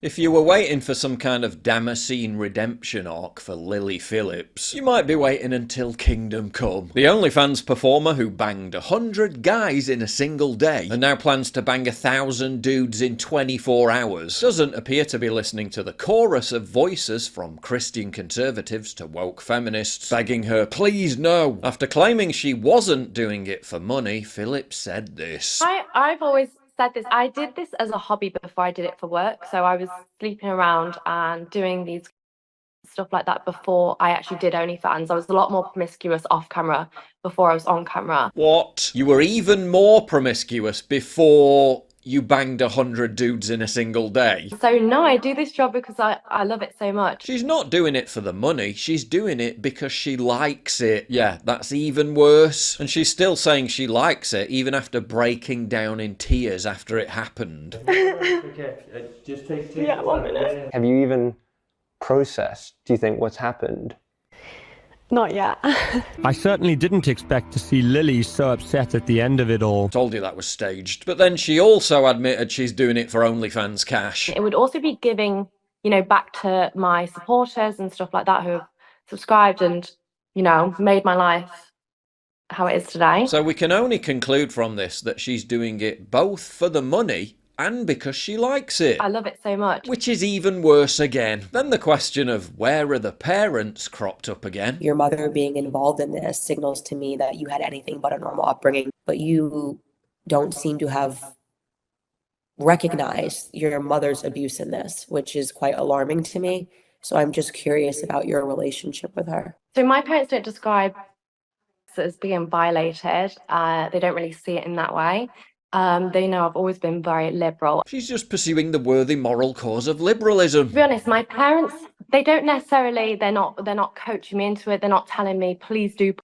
If you were waiting for some kind of Damascene redemption arc for Lily Phillips, you might be waiting until Kingdom Come. The OnlyFans performer who banged 100 guys in a single day and now plans to bang 1,000 dudes in 24 hours doesn't appear to be listening to the chorus of voices from Christian conservatives to woke feminists begging her, please no. After claiming she wasn't doing it for money, Phillips said this. I've always said this. I did this as a hobby before I did it for work. So I was sleeping around and doing these stuff like that before I actually did OnlyFans. I was a lot more promiscuous off camera before I was on camera. What? You were even more promiscuous before you banged 100 dudes in a single day? So no, I do this job because I love it so much. She's not doing it for the money, she's doing it because she likes it. Yeah, that's even worse. And she's still saying she likes it even after breaking down in tears after it happened. Okay, just take Yeah, 1 minute. Have you even processed, do you think, what's happened? Not yet. I certainly didn't expect to see Lily so upset at the end of it all. Told you that was staged. But then she also admitted she's doing it for OnlyFans cash. It would also be giving, back to my supporters and stuff like that who have subscribed and, made my life how it is today. So we can only conclude from this that she's doing it both for the money and because she likes it. I love it so much. Which is even worse again. Then the question of where are the parents cropped up again. Your mother being involved in this signals to me that you had anything but a normal upbringing, but you don't seem to have recognized your mother's abuse in this, which is quite alarming to me. So I'm just curious about your relationship with her. So my parents don't describe it as being violated. They don't really see it in that way. They know I've always been very liberal. She's just pursuing the worthy moral cause of liberalism. To be honest, my parents, they don't necessarily, they're not coaching me into it. They're not telling me, please keep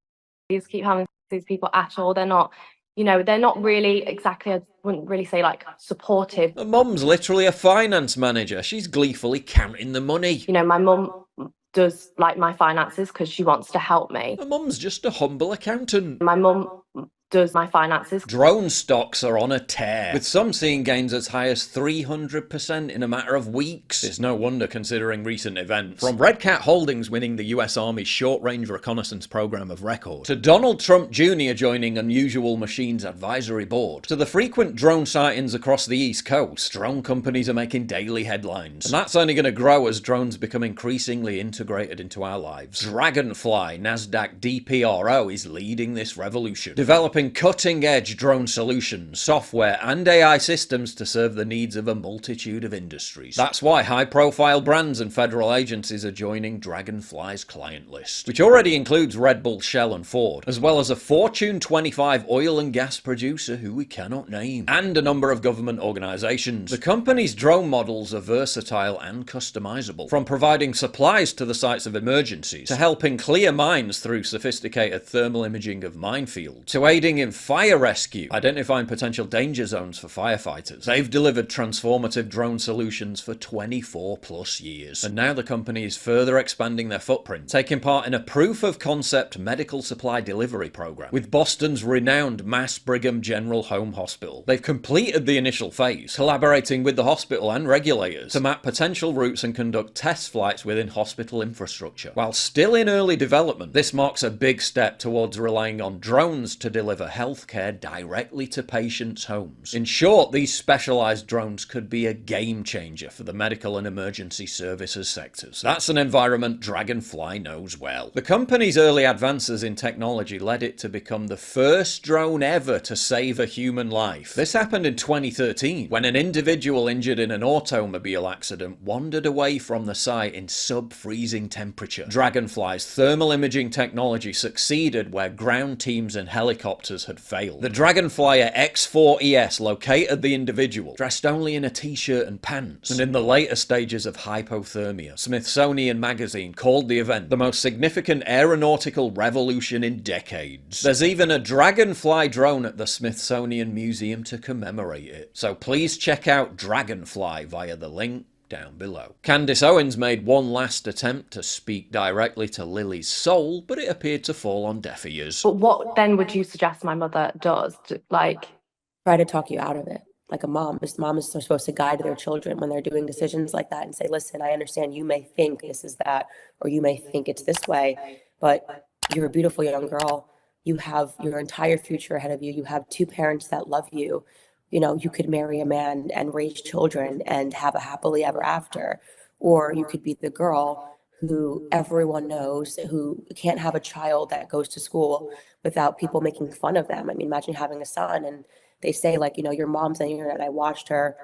having these people at all. They're not, they're not really exactly, I wouldn't really say like supportive. Her mum's literally a finance manager. She's gleefully counting the money. My mum does like my finances because she wants to help me. Her mum's just a humble accountant. My mum does my finances. Drone stocks are on a tear, with some seeing gains as high as 300% in a matter of weeks. It's no wonder considering recent events. From Red Cat Holdings winning the US Army's short-range reconnaissance program of record, to Donald Trump Jr. joining Unusual Machines Advisory Board, to the frequent drone sightings across the East Coast, drone companies are making daily headlines. And that's only going to grow as drones become increasingly integrated into our lives. Dragonfly, Nasdaq DPRO, is leading this revolution, developing cutting-edge drone solutions, software and AI systems to serve the needs of a multitude of industries. That's why high-profile brands and federal agencies are joining Dragonfly's client list, which already includes Red Bull, Shell and Ford, as well as a Fortune 25 oil and gas producer who we cannot name, and a number of government organisations. The company's drone models are versatile and customizable, from providing supplies to the sites of emergencies, to helping clear mines through sophisticated thermal imaging of minefields, to aiding in fire rescue, identifying potential danger zones for firefighters. They've delivered transformative drone solutions for 24 plus years. And now the company is further expanding their footprint, taking part in a proof of concept medical supply delivery program with Boston's renowned Mass Brigham General Home Hospital. They've completed the initial phase, collaborating with the hospital and regulators to map potential routes and conduct test flights within hospital infrastructure. While still in early development, this marks a big step towards relying on drones to deliver healthcare directly to patients' homes. In short, these specialised drones could be a game changer for the medical and emergency services sectors. That's an environment Dragonfly knows well. The company's early advances in technology led it to become the first drone ever to save a human life. This happened in 2013, when an individual injured in an automobile accident wandered away from the site in sub-freezing temperature. Dragonfly's thermal imaging technology succeeded where ground teams and helicopters had failed. The Dragonflyer X4ES located the individual, dressed only in a t-shirt and pants, and in the later stages of hypothermia. Smithsonian Magazine called the event the most significant aeronautical revolution in decades. There's even a Dragonfly drone at the Smithsonian Museum to commemorate it. So please check out Dragonfly via the link down below. Candice Owens made one last attempt to speak directly to Lily's soul, but it appeared to fall on deaf ears. But what then would you suggest my mother does? Try to talk you out of it. like a mom. This mom is supposed to guide their children when they're doing decisions like that and say, listen, I understand you may think this is that, or you may think it's this way, but you're a beautiful young girl. You have your entire future ahead of you. You have two parents that love you. You know, you could marry a man and raise children and have a happily ever after. Or you could be the girl who everyone knows, who can't have a child that goes to school without people making fun of them. I mean, imagine having a son and they say, like, you know, your mom's on the internet, I watched her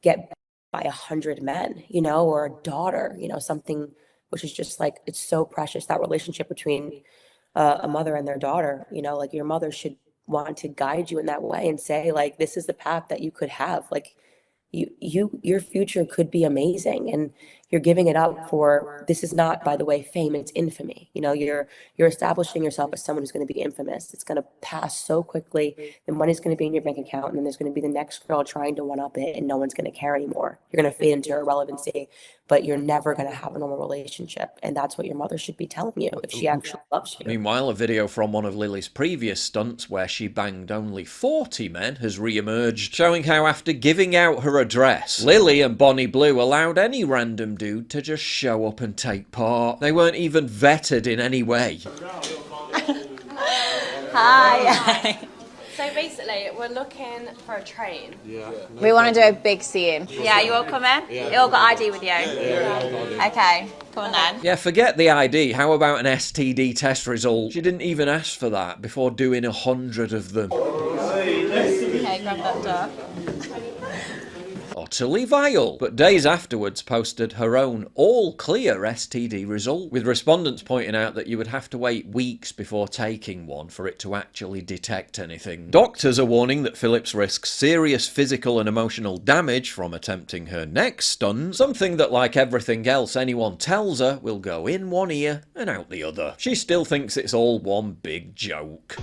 get by 100 men, you know, or a daughter, you know, something which is just like, it's so precious, that relationship between a mother and their daughter. You know, like your mother should want to guide you in that way and say, like, this is the path that you could have. Like, your future could be amazing, and you're giving it up for, this is not, by the way, fame, it's infamy. You know, you're establishing yourself as someone who's going to be infamous. It's going to pass so quickly. The money's going to be in your bank account, and then there's going to be the next girl trying to one up it, and no one's going to care anymore. You're going to fade into irrelevancy, but you're never going to have a normal relationship. And that's what your mother should be telling you if she actually loves you. Meanwhile, a video from one of Lily's previous stunts where she banged only 40 men has re-emerged, showing how after giving out her address, Lily and Bonnie Blue allowed any random dude to just show up and take part. They weren't even vetted in any way. Hi. So basically, we're looking for a train. We want to do a big scene. Yeah, you all come in? You all got ID with you? Okay, come on then. Yeah, forget the ID. How about an STD test result? She didn't even ask for that before doing 100 of them. Okay, grab that door. Utterly vile, but days afterwards posted her own all-clear STD result, with respondents pointing out that you would have to wait weeks before taking one for it to actually detect anything. Doctors are warning that Phillips risks serious physical and emotional damage from attempting her next stunt, something that, like everything else anyone tells her, will go in one ear and out the other. She still thinks it's all one big joke.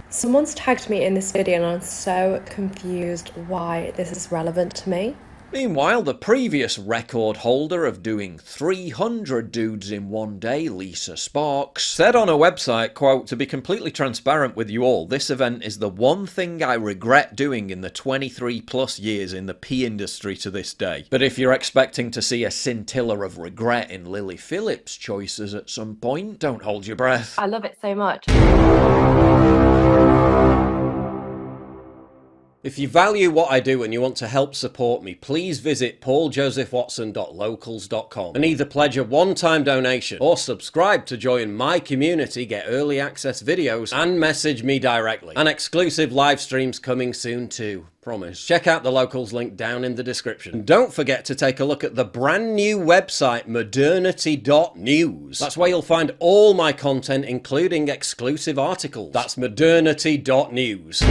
Someone's tagged me in this video and I'm so confused why this is relevant to me. Meanwhile, the previous record holder of doing 300 dudes in one day, Lisa Sparks, said on her website, quote, "To be completely transparent with you all, this event is the one thing I regret doing in the 23 plus years in the pea industry to this day." But if you're expecting to see a scintilla of regret in Lily Phillips' choices at some point, don't hold your breath. I love it so much. If you value what I do and you want to help support me, please visit pauljosephwatson.locals.com and either pledge a one-time donation or subscribe to join my community, get early access videos, and message me directly. And exclusive live streams coming soon too. Promise. Check out the Locals link down in the description. And don't forget to take a look at the brand new website modernity.news. That's where you'll find all my content, including exclusive articles. That's modernity.news.